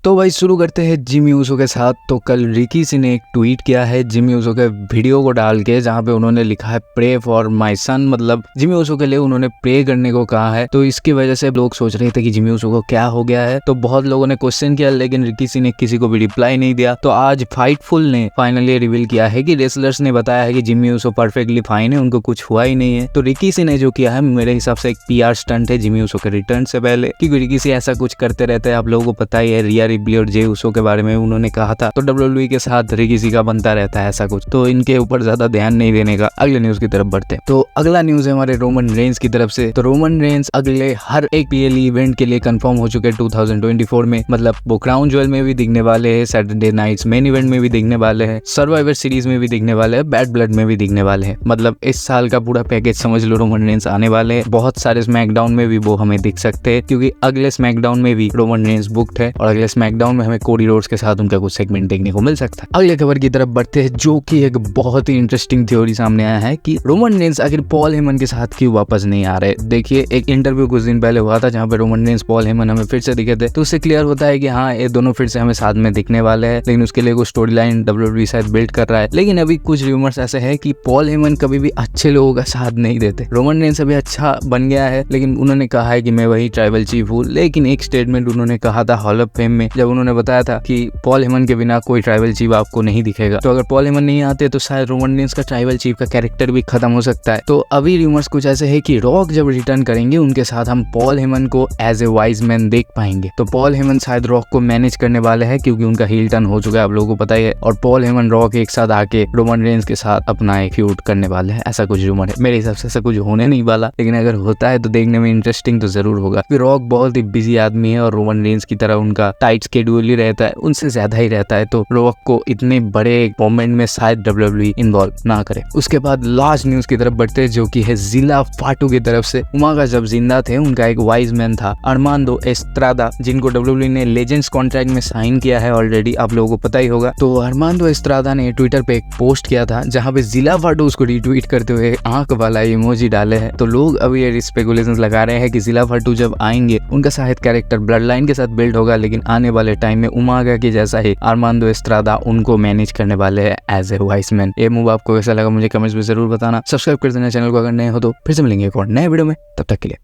तो भाई शुरू करते हैं जिमी ऊसो के साथ। तो कल रिकी सी ने एक ट्वीट किया है जिमी ऊसो के वीडियो को डाल के, जहाँ पे उन्होंने लिखा है प्रे फॉर माय सन, मतलब जिमी ऊसो के लिए उन्होंने प्रे करने को कहा है। तो इसकी वजह से लोग सोच रहे थे कि जिमी ऊसो को क्या हो गया है। तो बहुत लोगों ने क्वेश्चन किया, लेकिन रिकी सी ने किसी को भी रिप्लाई नहीं दिया। तो आज फाइटफुल ने फाइनली रिवील किया है कि रेसलर्स ने बताया है कि जिमी ऊसो परफेक्टली फाइन है, उनको कुछ हुआ ही नहीं है। तो रिकी सी ने जो किया है मेरे हिसाब से एक PR स्टंट है जिमी ऊसो के रिटर्न से पहले, क्योंकि रिकी सी ऐसा कुछ करते रहते हैं। आप लोगों को पता ही है रिया रिप्ली और जे ऊसो के बारे में उन्होंने कहा था। तो WWE के साथ रिकी सी का बनता रहता है ऐसा कुछ, तो इनके ऊपर ज्यादा ध्यान नहीं देने का। अगले न्यूज की तरफ बढ़ते हैं। तो अगला न्यूज है हमारे रोमन रेंस की तरफ से। तो रोमन रेंस अगले हर एक PLE इवेंट के लिए कंफर्म हो चुके हैं 2024 में। मतलब वो क्राउन ज्वेल में भी दिखने वाले हैं, सैटरडे नाइट्स मेन इवेंट में भी दिखने वाले हैं, सर्वाइवर सीरीज में भी दिखने वाले हैं, बैड ब्लड में भी दिखने वाले हैं। मतलब इस साल का पूरा पैकेज समझ लो रोमन रेंस आने वाले हैं। बहुत सारे स्मैकडाउन में भी वो हमें दिख सकते हैं, क्योंकि अगले स्मैकडाउन में भी रोमन रेंस बुक्ड है और अगले स्मैकडाउन में हमें कोडी रोड्स के साथ उनका कुछ सेगमेंट देखने को मिल सकता है। अगले खबर की तरफ बढ़ते हैं, जो कि एक बहुत ही इंटरेस्टिंग थ्योरी सामने आया है कि रोमन रेंस आखिर पॉल हेमन के साथ क्यों वापस नहीं आ रहे। देखिए, एक इंटरव्यू कुछ दिन पहले हुआ था जहाँ पे रोमन रेंस पॉल हेमन हमें फिर से दिखे थे। तो उससे क्लियर होता है कि हाँ, ये दोनों फिर से हमें साथ में दिखने वाले हैं, लेकिन उसके लिए कुछ स्टोरी लाइन WWE शायद बिल्ड कर रहा है। लेकिन अभी कुछ रूमर्स ऐसे है कि पॉल हेमन कभी भी अच्छे लोगों का साथ नहीं देते। रोमन रेंस अभी अच्छा बन गया है, लेकिन उन्होंने कहा है कि मैं वही ट्राइबल चीफ हूँ। लेकिन एक स्टेटमेंट उन्होंने कहा था हॉल ऑफ फेम में, जब उन्होंने बताया था कि पॉल हेमन के बिना कोई ट्राइबल चीफ आपको नहीं दिखेगा। तो अगर पॉल हेमन नहीं आते तो शायद रोमन रेंस का ट्राइबल चीफ का कैरेक्टर भी खत्म हो सकता है। तो अभी रूमर्स कुछ ऐसे है कि रॉक जब रिटर्न करेंगे उनके साथ हम पॉल हेमन को एज ए वाइज मैन देख पाएंगे। तो पॉल हेमन शायद रॉक को मैनेज करने वाले हैं, क्योंकि उनका हील टर्न हो चुका है, आप लोगों को पता ही है। और पॉल हेमन रॉक एक साथ आके रोमन रेंस के साथ अपना एक फ्यूड करने वाले हैं, ऐसा कुछ रूमर है। मेरे हिसाब से ऐसा कुछ होने नहीं वाला, लेकिन अगर होता है तो देखने में इंटरेस्टिंग तो जरूर होगा। रॉक बहुत ही बिजी आदमी है और रोमन रेंस की तरह उनका टाइट स्केड्यूल ही रहता है, उनसे ज्यादा ही रहता है। तो रॉक को इतने बड़े मोमेंट में शायद WWE इन्वॉल्व ना करे। उसके बाद लास्ट न्यूज की तरफ बढ़ते हैं, जो कि है जिला फाटू की तरफ से। उमागा जब जिंदा थे उनका एक वाइज मैन था अरमांडो एस्ट्रादा, जिनको WWE ने लेजेंड्स कॉन्ट्रैक्ट में साइन किया है ऑलरेडी, आप लोगों को पता ही होगा। तो अरमांडो एस्ट्रादा ने ट्विटर पे एक पोस्ट किया था जहां पे जिला फाटू उसको रिट्वीट करते हुए आंख वाला इमोजी डाले हैं। तो लोग अभी ये स्पेकुलेशंस लगा रहे हैं कि जिला फाटू जब आएंगे उनका शायद कैरेक्टर ब्लड लाइन के साथ बिल्ड होगा, लेकिन आने वाले टाइम में उमागा के जैसा ही अरमांडो एस्ट्रादा उनको मैनेज करने वाले हैं एज ए वाइस मैन। ये मूव आपको कैसा लगा मुझे कमेंट्स में जरूर बताना। सब्सक्राइब कर देना चैनल को अगर नए हो तो। फिर से मिलेंगे एक और नए वीडियो में, तब तक के लिए।